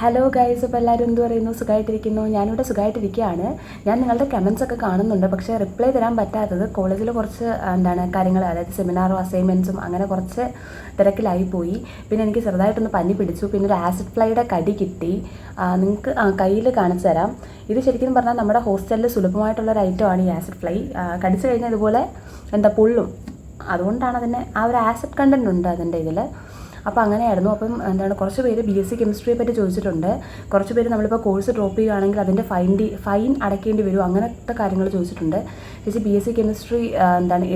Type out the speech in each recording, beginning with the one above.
Hello guys, അപ്പോൾ എല്ലാവരും എന്ത് പറയുന്നു? സുഖമായിട്ടിരിക്കുന്നു. ഞാനിവിടെ സുഖമായിട്ടിരിക്കുകയാണ്. ഞാൻ നിങ്ങളുടെ കമൻസ് ഒക്കെ കാണുന്നുണ്ട്, പക്ഷേ റിപ്ലൈ തരാൻ പറ്റാത്തത് കോളേജിൽ കുറച്ച് കാര്യങ്ങൾ, അതായത് സെമിനാറും അസൈൻമെൻറ്റ്സും അങ്ങനെ കുറച്ച് തിരക്കിലായിപ്പോയി. പിന്നെ എനിക്ക് ചെറുതായിട്ടൊന്ന് പനി പിടിച്ചു. പിന്നെ ഒരു ആസിഡ് ഫ്ലൈയുടെ കടി കിട്ടി. നിങ്ങൾക്ക് കയ്യിൽ കാണിച്ചു തരാം. ഇത് ശരിക്കും പറഞ്ഞാൽ നമ്മുടെ ഹോസ്റ്റലിൽ സുലഭമായിട്ടുള്ളൊരു ഐറ്റമാണ് ഈ ആസിഡ് ഫ്ലൈ. കടിച്ചു കഴിഞ്ഞാൽ ഇതുപോലെ പൊള്ളും. അതുകൊണ്ടാണ് അതിന് ആ ഒരു ആസിഡ് കണ്ടൻറ് ഉണ്ട് അതിൻ്റെ ഇതിൽ. അപ്പോൾ അങ്ങനെയായിരുന്നു. അപ്പം കുറച്ച് പേര് BSc കെമിസ്ട്രിയെ പറ്റി ചോദിച്ചിട്ടുണ്ട്. കുറച്ച് പേര് നമ്മളിപ്പോൾ കോഴ്സ് ഡ്രോപ്പ് ചെയ്യുകയാണെങ്കിൽ അതിൻ്റെ ഫൈൻ അടയ്ക്കേണ്ടി വരും, അങ്ങനത്തെ കാര്യങ്ങൾ ചോദിച്ചിട്ടുണ്ട്. ചേച്ചി BSc കെമിസ്ട്രി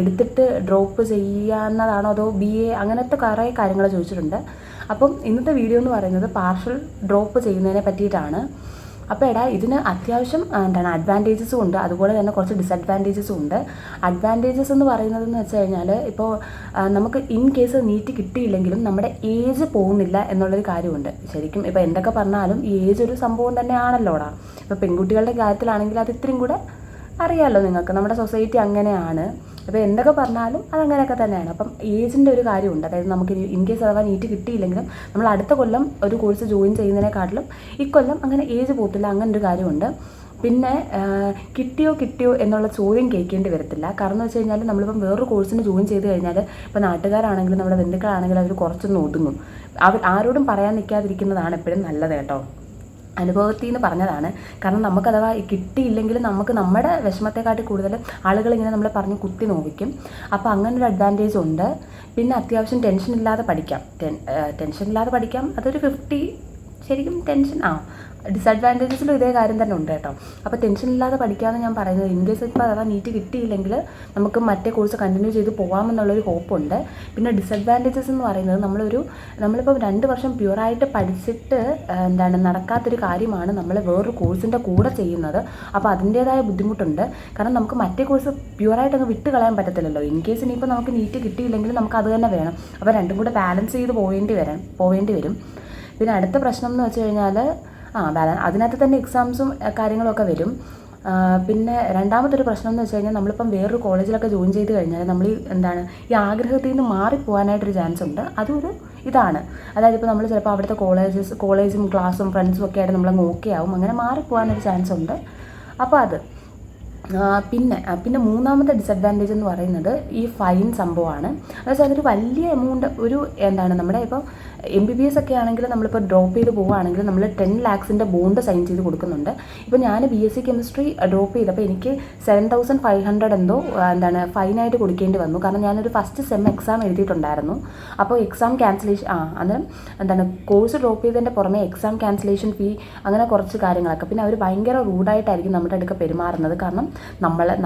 എടുത്തിട്ട് ഡ്രോപ്പ് ചെയ്യാവുന്നതാണോ അതോ BA, അങ്ങനത്തെ കുറേ കാര്യങ്ങൾ ചോദിച്ചിട്ടുണ്ട്. അപ്പം ഇന്നത്തെ വീഡിയോ എന്ന് പറയുന്നത് പാർഷ്യൽ ഡ്രോപ്പ് ചെയ്യുന്നതിനെ പറ്റിയിട്ടാണ്. അപ്പോൾ ഇതിന് അത്യാവശ്യം അഡ്വാൻറ്റേജസും ഉണ്ട്, അതുപോലെ തന്നെ കുറച്ച് ഡിസഡ്വാൻറ്റേജസും ഉണ്ട്. അഡ്വാൻറ്റേജസ് എന്ന് പറയുന്നതെന്ന് വെച്ച് കഴിഞ്ഞാൽ, ഇപ്പോൾ നമുക്ക് ഇൻ കേസ് നീറ്റ് കിട്ടിയില്ലെങ്കിലും നമ്മുടെ ഏജ് പോകുന്നില്ല എന്നുള്ളൊരു കാര്യമുണ്ട്. ശരിക്കും ഇപ്പോൾ എന്തൊക്കെ പറഞ്ഞാലും ഈ ഏജ് ഒരു സംഭവം തന്നെയാണല്ലോടാ. ഇപ്പോൾ പെൺകുട്ടികളുടെ കാര്യത്തിലാണെങ്കിൽ അത് ഇത്രയും കൂടെ അറിയാമല്ലോ നിങ്ങൾക്ക്, നമ്മുടെ സൊസൈറ്റി അങ്ങനെയാണ്. അപ്പോൾ എന്തൊക്കെ പറഞ്ഞാലും അതങ്ങനെയൊക്കെ തന്നെയാണ്. അപ്പം ഏജിൻ്റെ ഒരു കാര്യമുണ്ട്. അതായത് നമുക്ക് ഇൻ കേസ് അഥവാ നീറ്റ് കിട്ടിയില്ലെങ്കിലും നമ്മൾ അടുത്ത കൊല്ലം ഒരു കോഴ്സ് ജോയിൻ ചെയ്യുന്നതിനെക്കാട്ടിലും ഇക്കൊല്ലം അങ്ങനെ ഏജ് പോകത്തില്ല, അങ്ങനെ ഒരു കാര്യമുണ്ട്. പിന്നെ കിട്ടിയോ എന്നുള്ള ചോദ്യം കേൾക്കേണ്ടി വരത്തില്ല. കാരണം എന്ന് വെച്ച് കഴിഞ്ഞാൽ നമ്മളിപ്പം വേറൊരു കോഴ്സിന് ജോയിൻ ചെയ്ത് കഴിഞ്ഞാൽ ഇപ്പോൾ നാട്ടുകാരാണെങ്കിലും നമ്മുടെ ബന്ധുക്കളാണെങ്കിലും അവർ കുറച്ചൊന്ന് ഒതുങ്ങും. ആരോടും പറയാൻ നിൽക്കാതിരിക്കുന്നതാണ് എപ്പോഴും നല്ലത് കേട്ടോ. അനുഭവത്തിൽ നിന്ന് പറഞ്ഞതാണ്. കാരണം നമുക്ക് അഥവാ കിട്ടിയില്ലെങ്കിൽ നമുക്ക് നമ്മുടെ വിഷമത്തെക്കാട്ടി കൂടുതൽ ആളുകളിങ്ങനെ നമ്മളെ പറഞ്ഞ് കുത്തി നോവിക്കും. അപ്പോൾ അങ്ങനൊരു അഡ്വാൻറ്റേജ് ഉണ്ട്. പിന്നെ അത്യാവശ്യം ടെൻഷനില്ലാതെ പഠിക്കാം. അതൊരു 50 ശരിക്കും ഡിസഡ്വാൻറ്റേജസിലും ഇതേ കാര്യം തന്നെ ഉണ്ട് കേട്ടോ. അപ്പോൾ ടെൻഷനില്ലാതെ പഠിക്കാമെന്ന് ഞാൻ പറയുന്നത്. ഇൻ കേസ് ഇപ്പോൾ അഥവാ നീറ്റ് കിട്ടിയില്ലെങ്കിൽ നമുക്ക് മറ്റേ കോഴ്സ് കണ്ടിന്യൂ ചെയ്ത് പോകാമെന്നുള്ളൊരു ഹോപ്പുണ്ട്. പിന്നെ ഡിസഡ്വാൻറ്റേജസ് എന്ന് പറയുന്നത് നമ്മളിപ്പോൾ 2 വർഷം പ്യുവറായിട്ട് പഠിച്ചിട്ട് നടക്കാത്തൊരു കാര്യമാണ് നമ്മൾ വേറൊരു കോഴ്സിൻ്റെ കൂടെ ചെയ്യുന്നത്. അപ്പോൾ അതിൻ്റേതായ ബുദ്ധിമുട്ടുണ്ട്. കാരണം നമുക്ക് മറ്റേ കോഴ്സ് പ്യുവറായിട്ട് അങ്ങ് വിട്ട് കളയാൻ പറ്റത്തില്ലല്ലോ. ഇൻ കേസ് ഇനിയിപ്പോൾ നമുക്ക് നീറ്റ് കിട്ടിയില്ലെങ്കിൽ നമുക്ക് അത് തന്നെ വേണം. അപ്പോൾ രണ്ടും കൂടെ ബാലൻസ് ചെയ്ത് പോവേണ്ടി വരും. പിന്നെ അടുത്ത പ്രശ്നം എന്ന് വെച്ച് കഴിഞ്ഞാൽ അതിനകത്ത് തന്നെ എക്സാംസും കാര്യങ്ങളൊക്കെ വരും. പിന്നെ രണ്ടാമത്തെ ഒരു പ്രശ്നം എന്ന് വെച്ച് കഴിഞ്ഞാൽ നമ്മളിപ്പം വേറൊരു കോളേജിലൊക്കെ ജോയിൻ ചെയ്ത് കഴിഞ്ഞാൽ നമ്മൾ ഈ ആഗ്രഹത്തിൽ നിന്ന് മാറിപ്പോകാനായിട്ടൊരു ചാൻസ് ഉണ്ട്. അതൊരു ഇതാണ്. അതായത് ഇപ്പോൾ നമ്മൾ ചിലപ്പോൾ അവിടുത്തെ കോളേജും ക്ലാസ്സും ഫ്രണ്ട്സും ഒക്കെ ആയിട്ട് നമ്മളങ്ങ് ഓക്കെ ആവും. അങ്ങനെ മാറിപ്പോകാനൊരു ചാൻസ് ഉണ്ട്. അപ്പോൾ അത് പിന്നെ മൂന്നാമത്തെ ഡിസഡ്വാൻറ്റേജ് എന്ന് പറയുന്നത് ഈ ഫൈൻ സംഭവമാണ്. എന്നുവെച്ചാൽ അതൊരു വലിയ എമൗണ്ട്, നമ്മുടെ ഇപ്പോൾ MBBS ഒക്കെ ആണെങ്കിൽ നമ്മളിപ്പോൾ ഡ്രോപ്പ് ചെയ്ത് പോവുകയാണെങ്കിൽ നമ്മൾ 10 lakhs ബോണ്ട് സൈൻ ചെയ്ത് കൊടുക്കുന്നുണ്ട്. ഇപ്പോൾ ഞാൻ BSc കെമിസ്ട്രി ഡ്രോപ്പ് ചെയ്തപ്പോൾ എനിക്ക് 7,500 എന്തോ ഫൈനായിട്ട് കൊടുക്കേണ്ടി വന്നു. കാരണം ഞാനൊരു ഫസ്റ്റ് സെം എക്സാം എഴുതിയിട്ടുണ്ടായിരുന്നു. അപ്പോൾ എക്സാം ക്യാൻസലേഷൻ അന്നേരം കോഴ്സ് ഡ്രോപ്പ് ചെയ്തതിൻ്റെ പുറമെ എക്സാം ക്യാൻസലേഷൻ ഫീ, അങ്ങനെ കുറച്ച് കാര്യങ്ങളൊക്കെ. പിന്നെ അവർ ഭയങ്കര റൂഡായിട്ടായിരിക്കും നമ്മുടെ അടുക്ക പെരുമാറുന്നത്. കാരണം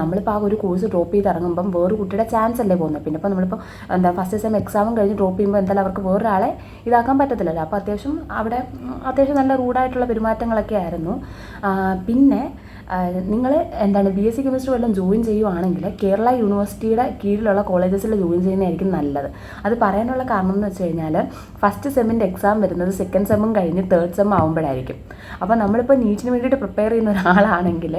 നമ്മളിപ്പോൾ ആ ഒരു കോഴ്സ് ഡ്രോപ്പ് ചെയ്ത് ഇറങ്ങുമ്പം വേറൊരു കുട്ടിയുടെ ചാൻസ് അല്ലേ പോകുന്നത്. പിന്നെ ഇപ്പോൾ നമ്മളിപ്പോൾ ഫസ്റ്റ് സെം എക്സാമും കഴിഞ്ഞ് ഡ്രോപ്പ് ചെയ്യുമ്പോൾ എന്തായാലും അവർക്ക് വേറൊരാളെ ഇതാക്കാൻ പറ്റത്തില്ലല്ലോ. അപ്പോൾ അത്യാവശ്യം നല്ല റൂഡായിട്ടുള്ള പെരുമാറ്റങ്ങളൊക്കെ ആയിരുന്നു. പിന്നെ നിങ്ങൾ BSc കെമിസ്ട്രി വല്ലതും ജോയിൻ ചെയ്യുവാണെങ്കിൽ കേരള യൂണിവേഴ്സിറ്റിയുടെ കീഴിലുള്ള കോളേജസിൽ ജോയിൻ ചെയ്യുന്നതായിരിക്കും നല്ലത്. അത് പറയാനുള്ള കാരണം എന്ന് വെച്ച് കഴിഞ്ഞാൽ ഫസ്റ്റ് സെമ്മിൻ്റെ എക്സാം വരുന്നത് സെക്കൻഡ് സെമ്മും കഴിഞ്ഞ് തേർഡ് സെം ആകുമ്പോഴായിരിക്കും. അപ്പോൾ നമ്മളിപ്പോൾ നീറ്റിന് വേണ്ടിയിട്ട് പ്രിപ്പയർ ചെയ്യുന്ന ഒരാളാണെങ്കിൽ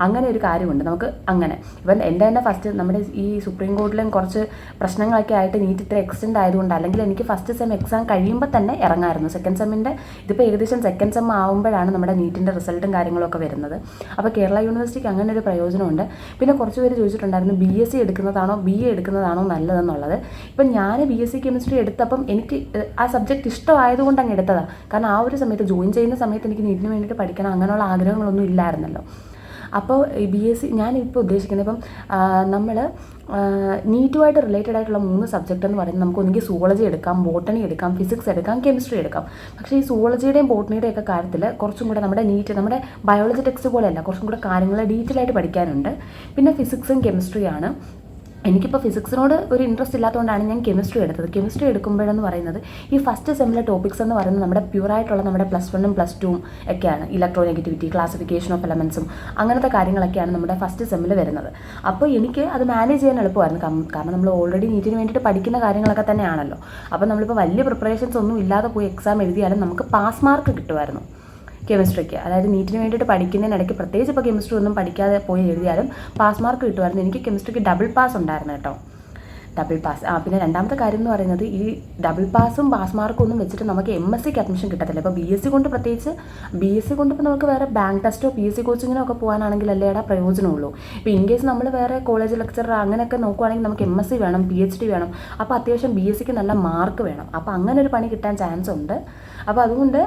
അങ്ങനെ ഒരു കാര്യമുണ്ട് നമുക്ക്. അങ്ങനെ ഇപ്പം എൻ്റെ തന്നെ ഫസ്റ്റ് നമ്മുടെ ഈ സുപ്രീം കോടതിയിലും കുറച്ച് പ്രശ്നങ്ങളൊക്കെ ആയിട്ട് നീറ്റ് ഇത്ര എക്സ്റ്റെൻഡ് ആയതുകൊണ്ട്, അല്ലെങ്കിൽ എനിക്ക് ഫസ്റ്റ് സെം എക്സാം കഴിയുമ്പോൾ തന്നെ ഇറങ്ങാമായിരുന്നു. സെക്കൻഡ് സെമ്മിൻ്റെ ഇതിപ്പോൾ ഏകദേശം സെക്കൻഡ് സെം ആകുമ്പോഴാണ് നമ്മുടെ നീറ്റിൻ്റെ റിസൾട്ടും കാര്യങ്ങളൊക്കെ വരുന്നത്. അപ്പോൾ കേരള യൂണിവേഴ്സിറ്റിക്ക് അങ്ങനെ ഒരു പ്രയോജനമുണ്ട്. പിന്നെ കുറച്ച് പേര് ചോദിച്ചിട്ടുണ്ടായിരുന്നു BSc എടുക്കുന്നതാണോ BA എടുക്കുന്നതാണോ നല്ലതെന്നുള്ളത്. ഇപ്പം ഞാൻ BSc കെമിസ്ട്രി എടുത്തപ്പം എനിക്ക് ആ സബ്ജക്റ്റ് ഇഷ്ടമായതുകൊണ്ട് അങ്ങ് എടുത്തതാണ്. കാരണം ആ ഒരു സമയത്ത് ജോയിൻ ചെയ്യുന്ന സമയത്ത് എനിക്ക് നീറ്റിന് വേണ്ടിയിട്ട് പഠിക്കണം അങ്ങനെയുള്ള ആഗ്രഹങ്ങളൊന്നും ഇല്ലായിരുന്നല്ലോ. അപ്പോൾ ഈ BSc ഞാനിപ്പോൾ ഉദ്ദേശിക്കുന്നത്, ഇപ്പം നമ്മൾ നീറ്റുമായിട്ട് റിലേറ്റഡ് ആയിട്ടുള്ള 3 സബ്ജക്റ്റ് എന്ന് പറയുന്നത് നമുക്ക് ഒന്നുകിൽ സുവോളജി എടുക്കാം, ബോട്ടണി എടുക്കാം, ഫിസിക്സ് എടുക്കാം, കെമിസ്ട്രി എടുക്കാം. പക്ഷേ ഈ സുവോളജിയുടെയും ബോട്ടണിയുടെയും ഒക്കെ കാര്യത്തിൽ കുറച്ചും കൂടെ നമ്മുടെ ബയോളജി ടെക്സ്റ്റ് പോലെയല്ല, കുറച്ചും കൂടെ കാര്യങ്ങൾ ഡീറ്റെയിൽ ആയിട്ട് പഠിക്കാനുണ്ട്. പിന്നെ ഫിസിക്സും കെമിസ്ട്രിയാണ്. എനിക്കിപ്പോൾ ഫിസിക്സിനോട് ഒരു ഇൻട്രസ്റ്റ് ഇല്ലാത്തതുകൊണ്ടാണ് ഞാൻ കെമിസ്ട്രി എടുത്തത്. കെമിസ്ട്രി എടുക്കുമ്പോഴെന്ന് പറയുന്നത് ഈ ഫസ്റ്റ് സെമ്മിലെ ടോപ്പിക്സ് എന്ന് പറയുന്നത് നമ്മുടെ പ്യൂറായിട്ടുള്ള നമ്മുടെ +1ഉം +2ഉം ഒക്കെയാണ്. ഇലക്ട്രോനെഗറ്റിവിറ്റി, ക്ലാസിഫിക്കേഷൻ ഓഫ് എലമെൻസും അങ്ങനത്തെ കാര്യങ്ങളൊക്കെയാണ് നമ്മുടെ ഫസ്റ്റ് സെമ്മിൽ വരുന്നത്. അപ്പോൾ എനിക്ക് അത് മാനേജ് ചെയ്യാൻ എളുപ്പമായിരുന്നു. കാരണം നമ്മൾ ഓൾറെഡി നീറ്റിന് വേണ്ടിയിട്ട് പഠിക്കുന്ന കാര്യങ്ങളൊക്കെ തന്നെയാണല്ലോ. അപ്പോൾ നമ്മളിപ്പോൾ വലിയ പ്രിപ്പറേഷൻസ് ഒന്നും ഇല്ലാതെ പോയി എക്സാം എഴുതിയാലും നമുക്ക് പാസ് മാർക്ക് കിട്ടുമായിരുന്നു കെമിസ്ട്രിക്ക്. അതായത് നീറ്റിന് വേണ്ടിയിട്ട് പഠിക്കുന്നതിനിടയ്ക്ക് പ്രത്യേകിച്ച് ഇപ്പോൾ കെമിസ്ട്രി ഒന്നും പഠിക്കാതെ പോയി എഴുതിയാലും പാസ് മാർക്ക് കിട്ടുമായിരുന്നു. എനിക്ക് കെമിസ്ട്രിക്ക് ഡബിൾ പാസ് ഉണ്ടായിരുന്നു കേട്ടോ. Double pass. പിന്നെ രണ്ടാമത്തെ കാര്യം എന്ന് പറയുന്നത് ഈ ഡബിൾ പാസും പാസ് മാർക്കും ഒന്നും വെച്ചിട്ട് നമുക്ക് MSc അഡ്മിഷൻ കിട്ടത്തില്ല. ഇപ്പോൾ BSc കൊണ്ട് പ്രത്യേകിച്ച് BSc കൊണ്ട് ഇപ്പോൾ നമുക്ക് വേറെ ബാങ്ക് ടെസ്റ്റോ PSC കോച്ചിങ്ങിനോ ഒക്കെ പോകാനാണെങ്കിൽ അല്ലേടാ പ്രയോജനമുള്ളൂ. ഇപ്പോൾ ഇൻ കേസ് നമ്മൾ വേറെ കോളേജ് ലെക്ചറർ അങ്ങനെയൊക്കെ നോക്കുവാണെങ്കിൽ നമുക്ക് MSc വേണം, PhD വേണം. അപ്പോൾ അത്യാവശ്യം BScക്ക് നല്ല മാർക്ക് വേണം. അപ്പോൾ അങ്ങനെ ഒരു പണി കിട്ടാൻ ചാൻസ് ഉണ്ട്. അപ്പോൾ അതുകൊണ്ട്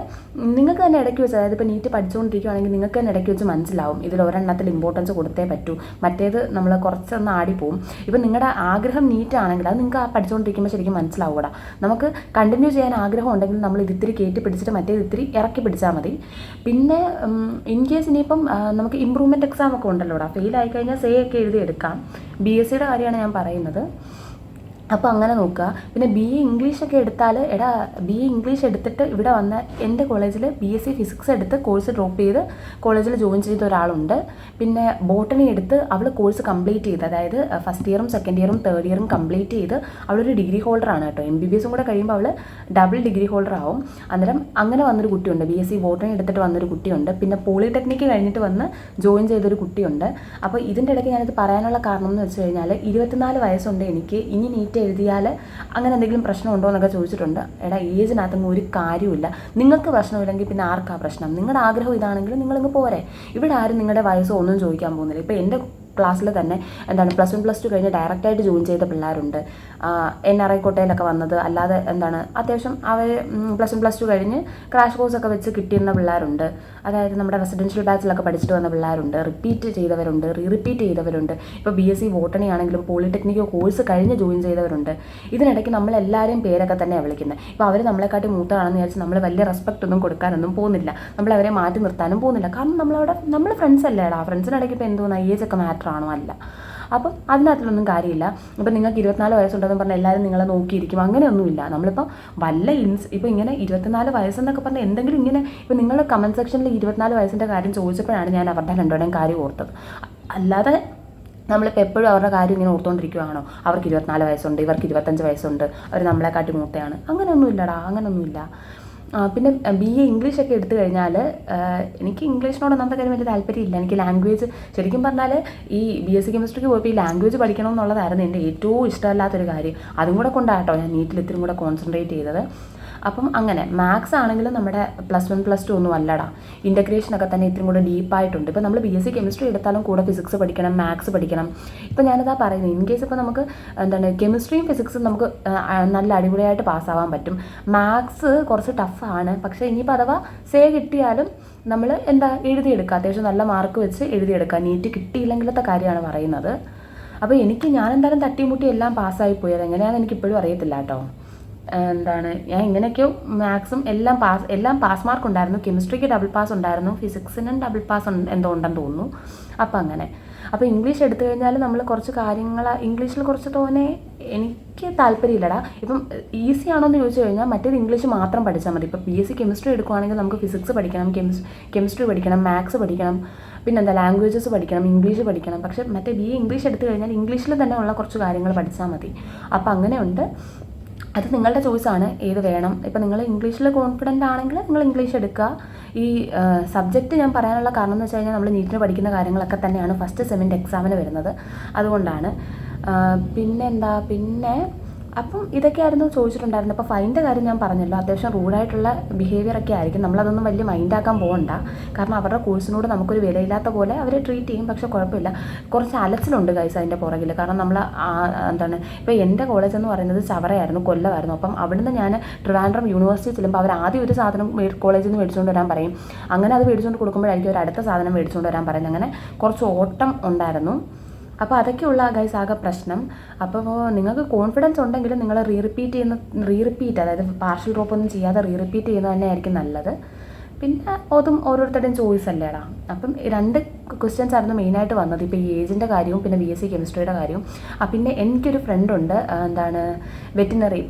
നിങ്ങൾക്ക് തന്നെ ഇടയ്ക്ക് വെച്ച്, അതായത് ഇപ്പോൾ നീറ്റ് പഠിച്ചുകൊണ്ടിരിക്കുകയാണെങ്കിൽ നിങ്ങൾക്ക് തന്നെ ഇടയ്ക്ക് വെച്ച് മനസ്സിലാവും ഇതിൽ ഒരെണ്ണത്തിൽ ഇമ്പോർട്ടൻസ് കൊടുത്തേ പറ്റൂ, മറ്റേത് നമ്മൾ കുറച്ചൊന്ന് ആടിപ്പോവും. ഇപ്പം നിങ്ങളുടെ ആഗ്രഹം നീറ്റ് ആണെങ്കിൽ അത് നിങ്ങൾക്ക് ആ പഠിച്ചുകൊണ്ടിരിക്കുമ്പോൾ ശരിക്കും മനസ്സിലാവൂടാ. നമുക്ക് കണ്ടിന്യൂ ചെയ്യാൻ ആഗ്രഹം ഉണ്ടെങ്കിൽ നമ്മൾ ഇത് ഇത്തിരി കയറ്റി പിടിച്ചിട്ട് മറ്റേത് ഇത്തിരി ഇറക്കി പിടിച്ചാൽ മതി. പിന്നെ ഇൻ കേസ് ഇനിയിപ്പം നമുക്ക് ഇമ്പ്രൂവ്മെൻറ്റ് എക്സാം ഒക്കെ ഉണ്ടല്ലോടാ, ഫെയിൽ ആയിക്കഴിഞ്ഞാൽ സേ ഒക്കെ എഴുതിയെടുക്കാം. BScയുടെ കാര്യമാണ് ഞാൻ പറയുന്നത്. അപ്പോൾ അങ്ങനെ നോക്കുക. പിന്നെ BA ഇംഗ്ലീഷൊക്കെ എടുത്താൽ BA ഇംഗ്ലീഷ് എടുത്തിട്ട് ഇവിടെ വന്ന എൻ്റെ കോളേജിൽ BSc ഫിസിക്സ് എടുത്ത് കോഴ്സ് ഡ്രോപ്പ് ചെയ്ത് കോളേജിൽ ജോയിൻ ചെയ്ത ഒരാളുണ്ട്. പിന്നെ ബോട്ടണി എടുത്ത് അവൾ കോഴ്സ് കംപ്ലീറ്റ് ചെയ്ത്, അതായത് ഫസ്റ്റ് ഇയറും സെക്കൻഡ് ഇയറും തേർഡ് ഇയറും കംപ്ലീറ്റ് ചെയ്ത് അവളൊരു ഡിഗ്രി ഹോൾഡറാണ് കേട്ടോ. MBBS കൂടെ കഴിയുമ്പോൾ അവൾ ഡബിൾ ഡിഗ്രി ഹോൾഡർ ആവും. അന്നേരം അങ്ങനെ വന്നൊരു കുട്ടിയുണ്ട്, BSc ബോട്ടണി എടുത്തിട്ട് വന്നൊരു കുട്ടിയുണ്ട്. പിന്നെ പോളിടെക്നിക്ക് കഴിഞ്ഞിട്ട് വന്ന് ജോയിൻ ചെയ്തൊരു കുട്ടിയുണ്ട്. അപ്പോൾ ഇതിൻ്റെ ഇടയ്ക്ക് ഞാനിത് പറയാനുള്ള കാരണം എന്ന് വെച്ച് കഴിഞ്ഞാൽ 24 വയസ്സുണ്ട് എനിക്ക്, ഇനി നീറ്റ് എഴുതിയാൽ അങ്ങനെ എന്തെങ്കിലും പ്രശ്നമുണ്ടോ എന്നൊക്കെ ചോദിച്ചിട്ടുണ്ട്. ഏജിനകത്തൊന്നും ഒരു കാര്യമില്ല. നിങ്ങൾക്ക് പ്രശ്നമില്ലെങ്കിൽ പിന്നെ ആർക്കാ പ്രശ്നം? നിങ്ങളുടെ ആഗ്രഹം ഇതാണെങ്കിൽ നിങ്ങളിങ്ങ് പോരെ. ഇവിടെ ആരും നിങ്ങളുടെ വയസ്സോ ഒന്നും ചോദിക്കാൻ പോകുന്നില്ല. ഇപ്പോൾ എൻ്റെ ക്ലാസ്സിൽ തന്നെ +1 +2 കഴിഞ്ഞ് ഡയറക്റ്റായിട്ട് ജോയിൻ ചെയ്ത പിള്ളേരുണ്ട്. NRI കോട്ടയിലൊക്കെ വന്നത്, അല്ലാതെ അത്യാവശ്യം അവർ +1 +2 കഴിഞ്ഞ് ക്രാഷ് കോഴ്സൊക്കെ വെച്ച് കിട്ടിയിരുന്ന പിള്ളേരുണ്ട്. അതായത് നമ്മുടെ റെസിഡൻഷ്യൽ ബാച്ചിലൊക്കെ പഠിച്ചിട്ട് വന്ന പിള്ളേരുണ്ട്, റിപ്പീറ്റ് ചെയ്തവരുണ്ട്, റിപ്പീറ്റ് ചെയ്തവരുണ്ട്. ഇപ്പോൾ BSc ബോട്ടണി ആണെങ്കിലും പോളിടെക്നിക്കോ കോഴ്സ് കഴിഞ്ഞ് ജോയിൻ ചെയ്തവരുണ്ട്. ഇതിനിടയ്ക്ക് നമ്മളെല്ലാവരെയും പേരൊക്കെ തന്നെയാണ് വിളിക്കുന്നത്. ഇപ്പോൾ അവർ നമ്മളെക്കാട്ടി മൂത്തതാണെന്ന് വിചാരിച്ച് നമ്മൾ വലിയ റെസ്പെക്റ്റ് ഒന്നും കൊടുക്കാനൊന്നും പോകുന്നില്ല, നമ്മളവരെ മാറ്റി നിർത്താനും പോകുന്നില്ല. കാരണം നമ്മൾ ഫ്രണ്ട്സ് അല്ലേടാ. ഫ്രണ്ട്സിനിടയ്ക്ക് ഇപ്പോൾ എന്തോന്നാ ഏജൊക്കെ മാറ്ററാണോ? അല്ല. അപ്പം അതിനകത്തിലൊന്നും കാര്യമില്ല. ഇപ്പം നിങ്ങൾക്ക് 24 വയസ്സുണ്ടെന്ന് പറഞ്ഞാൽ എല്ലാവരും നിങ്ങളെ നോക്കിയിരിക്കും, അങ്ങനെയൊന്നുമില്ല. നമ്മളിപ്പം ഇപ്പോൾ ഇങ്ങനെ 24 വയസ്സെന്നൊക്കെ പറഞ്ഞാൽ എന്തെങ്കിലും ഇങ്ങനെ ഇപ്പോൾ നിങ്ങളുടെ കമൻറ്റ് സെക്ഷനിൽ 24 വയസ്സിൻ്റെ കാര്യം ചോദിച്ചപ്പോഴാണ് ഞാൻ അവരുടെ രണ്ടുപേരുടെയും കാര്യം ഓർത്തത്. അല്ലാതെ നമ്മളിപ്പോൾ എപ്പോഴും അവരുടെ കാര്യം ഇങ്ങനെ ഓർത്തുകൊണ്ടിരിക്കുകയാണോ? അവർക്ക് 24 വയസ്സുണ്ട്, ഇവർക്ക് 25 വയസ്സുണ്ട്, അവർ നമ്മളെക്കാട്ടി മൂത്തയാണ്, അങ്ങനെയൊന്നുമില്ലടാ, അങ്ങനെയൊന്നുമില്ല. പിന്നെ BA ഇംഗ്ലീഷൊക്കെ എടുത്തു കഴിഞ്ഞാൽ എനിക്ക് ഇംഗ്ലീഷിനോട് ഒന്നാമത്തെ കാര്യം വലിയ താല്പര്യമില്ല. എനിക്ക് ലാംഗ്വേജ് ശരിക്കും പറഞ്ഞാൽ ഈ BSc കെമിസ്ട്രിക്ക് പോയപ്പോൾ ഈ ലാംഗ്വേജ് പഠിക്കണം എന്നുള്ളതായിരുന്നു എൻ്റെ ഏറ്റവും ഇഷ്ടമല്ലാത്തൊരു കാര്യം. അതും കൂടെ കൊണ്ടാട്ടോ ഞാൻ നീറ്റിൽ ഇത്തിരി കൂടെ കോൺസെൻട്രേറ്റ് ചെയ്തത്. അപ്പം അങ്ങനെ മാത്സ് ആണെങ്കിലും നമ്മുടെ +1 +2 ഒന്നും അല്ലടാ. ഇൻ്റഗ്രേഷനൊക്കെ തന്നെ ഇത്തിരി കൂടെ ഡീപ്പായിട്ടുണ്ട്. ഇപ്പോൾ നമ്മൾ BSc കെമിസ്ട്രി എടുത്താലും കൂടെ ഫിസിക്സ് പഠിക്കണം, മാത്സ് പഠിക്കണം. ഇപ്പോൾ ഞാനിതാ പറയുന്നത്, ഇൻ കേസ് ഇപ്പോൾ നമുക്ക് കെമിസ്ട്രിയും ഫിസിക്സും നമുക്ക് നല്ല അടിപൊളിയായിട്ട് പാസ്സാവാൻ പറ്റും. മാത്സ് കുറച്ച് ടഫാണ്. പക്ഷേ ഇനിയിപ്പോൾ അഥവാ സേ കിട്ടിയാലും നമ്മൾ എഴുതിയെടുക്കുക, അത്യാവശ്യം നല്ല മാർക്ക് വെച്ച് എഴുതിയെടുക്കുക. നീറ്റ് കിട്ടിയില്ലെങ്കിലത്തെ കാര്യമാണ് പറയുന്നത്. അപ്പോൾ ഞാൻ എന്തായാലും തട്ടിമുട്ടി എല്ലാം പാസ്സായി പോയത് എങ്ങനെയാണെന്ന് എനിക്കിപ്പോഴും അറിയത്തില്ല കേട്ടോ. ഞാൻ ഇങ്ങനെയൊക്കെയോ മാത്സും എല്ലാം പാസ് മാർക്ക് ഉണ്ടായിരുന്നു. കെമിസ്ട്രിക്ക് ഡബിൾ പാസ് ഉണ്ടായിരുന്നു, ഫിസിക്സിനും ഡബിൾ പാസ് എന്തോ ഉണ്ടെന്ന് തോന്നുന്നു. അപ്പം അങ്ങനെ. അപ്പോൾ ഇംഗ്ലീഷ് എടുത്തു കഴിഞ്ഞാൽ നമ്മൾ കുറച്ച് കാര്യങ്ങൾ ഇംഗ്ലീഷിൽ കുറച്ച് തോനെ എനിക്ക് താല്പര്യമില്ലടാ. ഇപ്പം ഈസി ആണോ എന്ന് ചോദിച്ചു കഴിഞ്ഞാൽ മറ്റേത് ഇംഗ്ലീഷ് മാത്രം പഠിച്ചാൽ മതി. ഇപ്പോൾ BSc കെമിസ്ട്രി എടുക്കുകയാണെങ്കിൽ നമുക്ക് ഫിസിക്സ് പഠിക്കണം, കെമിസ്ട്രി പഠിക്കണം, മാത്സ് പഠിക്കണം, പിന്നെന്താ ലാംഗ്വേജസ് പഠിക്കണം, ഇംഗ്ലീഷ് പഠിക്കണം. പക്ഷേ മറ്റേ BA ഇംഗ്ലീഷ് എടുത്തു കഴിഞ്ഞാൽ ഇംഗ്ലീഷിൽ തന്നെ ഉള്ള കുറച്ച് കാര്യങ്ങൾ പഠിച്ചാൽ മതി. അപ്പോൾ അങ്ങനെയുണ്ട്. അത് നിങ്ങളുടെ ചോയ്സാണ് ഏത് വേണം. ഇപ്പോൾ നിങ്ങൾ ഇംഗ്ലീഷിൽ കോൺഫിഡൻ്റ് ആണെങ്കിൽ നിങ്ങൾ ഇംഗ്ലീഷ് എടുക്കുക. ഈ സബ്ജക്റ്റ് ഞാൻ പറയാനുള്ള കാരണം എന്ന് വെച്ച് കഴിഞ്ഞാൽ നമ്മൾ നീറ്റിന് പഠിക്കുന്ന കാര്യങ്ങളൊക്കെ തന്നെയാണ് ഫസ്റ്റ് സെമ്മിൻ്റെ എക്സാമിന് വരുന്നത്, അതുകൊണ്ടാണ്. പിന്നെ അപ്പം ഇതൊക്കെയായിരുന്നു ചോദിച്ചിട്ടുണ്ടായിരുന്നത്. അപ്പോൾ ഫൈൻ്റെ കാര്യം ഞാൻ പറഞ്ഞല്ലോ, അത്യാവശ്യം റൂഡായിട്ടുള്ള ബിഹേവിയറൊക്കെ ആയിരിക്കും. നമ്മളതൊന്നും വലിയ മൈൻഡാക്കാൻ പോകണ്ട. കാരണം അവരുടെ കോഴ്സിനോട് നമുക്കൊരു വിലയില്ലാത്ത പോലെ അവരെ ട്രീറ്റ് ചെയ്യും. പക്ഷേ കുഴപ്പമില്ല, കുറച്ച് അലച്ചിലുണ്ട് ഗൈസ് അതിൻ്റെ പുറകിൽ. കാരണം നമ്മൾ ഇപ്പോൾ എൻ്റെ കോളേജ് എന്ന് പറയുന്നത് ചവറയായിരുന്നു, കൊല്ലമായിരുന്നു. അപ്പം അവിടുന്ന് ഞാൻ ട്രിവാൻഡ്രം യൂണിവേഴ്സിറ്റി ചെല്ലുമ്പോൾ അവർ ആദ്യം ഒരു സാധനം കോളേജിൽ നിന്ന് മേടിച്ചുകൊണ്ട് വരാൻ പറയും. അങ്ങനെ അത് മേടിച്ചുകൊണ്ട് കൊടുക്കുമ്പോഴായിരിക്കും ഒരു അടുത്ത സാധനം മേടിച്ചുകൊണ്ട് വരാൻ പറയുന്നത്. അങ്ങനെ കുറച്ച് ഓട്ടം ഉണ്ടായിരുന്നു. അപ്പോൾ അതൊക്കെയുള്ള ഗൈസ് ആകെ പ്രശ്നം. അപ്പോൾ നിങ്ങൾക്ക് കോൺഫിഡൻസ് ഉണ്ടെങ്കിൽ നിങ്ങൾ റീറിപ്പീറ്റ് അതായത് പാർഷ്യൽ ഡ്രോപ്പ് ഒന്നും ചെയ്യാതെ റീറിപ്പീറ്റ് ചെയ്യുന്നത് തന്നെ ആയിരിക്കും നല്ലത്. പിന്നെ അതും ഓരോരുത്തരുടെയും ചോയ്സ് അല്ലേടാ. അപ്പം 2 ക്വസ്റ്റ്യൻസ് ആയിരുന്നു മെയിനായിട്ട് വന്നത്. ഇപ്പോൾ ഈ ഏജിൻ്റെ കാര്യവും പിന്നെ BSc കെമിസ്ട്രിയുടെ കാര്യവും. പിന്നെ എനിക്കൊരു ഫ്രണ്ടുണ്ട്,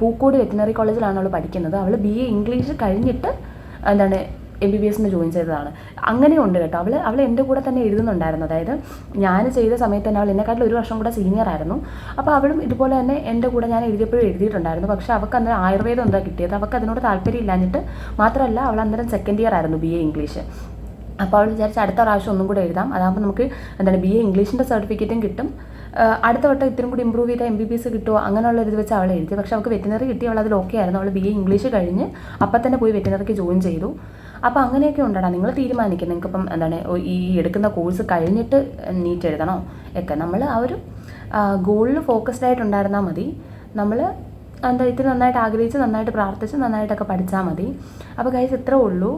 പൂക്കോട് വെറ്റിനറി കോളേജിലാണ് അവൾ പഠിക്കുന്നത്. അവൾ BA ഇംഗ്ലീഷ് കഴിഞ്ഞിട്ട് MBBSന് ജോയിൻ ചെയ്തതാണ്. അങ്ങനെയുണ്ട് കേട്ടോ. അവൾ എൻ്റെ കൂടെ തന്നെ എഴുതുന്നുണ്ടായിരുന്നു. അതായത് ഞാൻ ചെയ്ത സമയത്ത് തന്നെ അവൾ എന്നെക്കാട്ടിൽ 1 വർഷം കൂടെ സീനിയർ ആയിരുന്നു. അപ്പോൾ അവളും ഇതുപോലെ തന്നെ എൻ്റെ കൂടെ ഞാൻ എഴുതിയപ്പോഴും എഴുതിയിട്ടുണ്ടായിരുന്നു. പക്ഷേ അവൾക്ക് അന്നേരം ആയുർവേദം എന്താ കിട്ടിയത്, അവൾക്ക് അതിനോട് താല്പര്യമില്ലാഞ്ഞിട്ട് മാത്രമല്ല, അവൾ അന്നേരം സെക്കൻഡ് ഇയർ ആയിരുന്നു BA ഇംഗ്ലീഷ്. അപ്പോൾ അവൾ വിചാരിച്ച് അടുത്ത പ്രാവശ്യം ഒന്നും കൂടെ എഴുതാം, അതാകുമ്പോൾ നമുക്ക് BA ഇംഗ്ലീഷിൻ്റെ സർട്ടിഫിക്കറ്റും കിട്ടും, അടുത്ത വട്ടം ഇത്തിരി കൂടി ഇമ്പ്രൂവ് ചെയ്താൽ MBBS കിട്ടുമോ അങ്ങനെയുള്ള ഇത് വെച്ച് അവൾ എഴുതി. പക്ഷേ അവൾക്ക് വെറ്റിനറി കിട്ടി, അവൾ അതിൽ ഓക്കെ ആയിരുന്നു. അവൾ BA ഇംഗ്ലീഷ് കഴിഞ്ഞ് അപ്പം തന്നെ പോയി വെറ്റിനറിക്ക് ജോയിൻ ചെയ്തു. അപ്പോൾ അങ്ങനെയൊക്കെ ഉണ്ടടാ, നിങ്ങൾ തീരുമാനിക്കും നിങ്ങൾക്കിപ്പം എന്താണ് ഈ എടുക്കുന്ന കോഴ്സ് കഴിഞ്ഞിട്ട് നീറ്റ് എഴുതണോ ഒക്കെ. നമ്മൾ ആ ഒരു ഗോളിൽ ഫോക്കസ്ഡ് ആയിട്ടുണ്ടായിരുന്നാൽ മതി. നമ്മൾ ഇത്തിരി നന്നായിട്ട് ആഗ്രഹിച്ച് നന്നായിട്ട് പ്രാർത്ഥിച്ച് നന്നായിട്ടൊക്കെ പഠിച്ചാൽ മതി. അപ്പോൾ ഗൈസ് ഇത്രേ ഉള്ളൂ.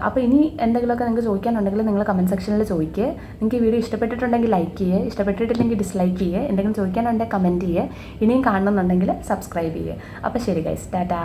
അപ്പോൾ ഇനി എന്തെങ്കിലുമൊക്കെ നിങ്ങൾക്ക് ചോദിക്കാനുണ്ടെങ്കിൽ നിങ്ങൾ കമൻറ്റ് സെക്ഷനിൽ ചോദിക്കുക. നിങ്ങൾക്ക് ഈ വീഡിയോ ഇഷ്ടപ്പെട്ടിട്ടുണ്ടെങ്കിൽ ലൈക്ക് ചെയ്യുക, ഇഷ്ടപ്പെട്ടിട്ടില്ലെങ്കിൽ ഡിസ്ലൈക്ക് ചെയ്യുക. എന്തെങ്കിലും ചോദിക്കാനുണ്ടെങ്കിൽ കമൻറ്റ് ചെയ്യുക. ഇനിയും കാണണമെന്നുണ്ടെങ്കിൽ സബ്സ്ക്രൈബ് ചെയ്യുക. അപ്പോൾ ശരി ഗൈസ്, ടാറ്റാ.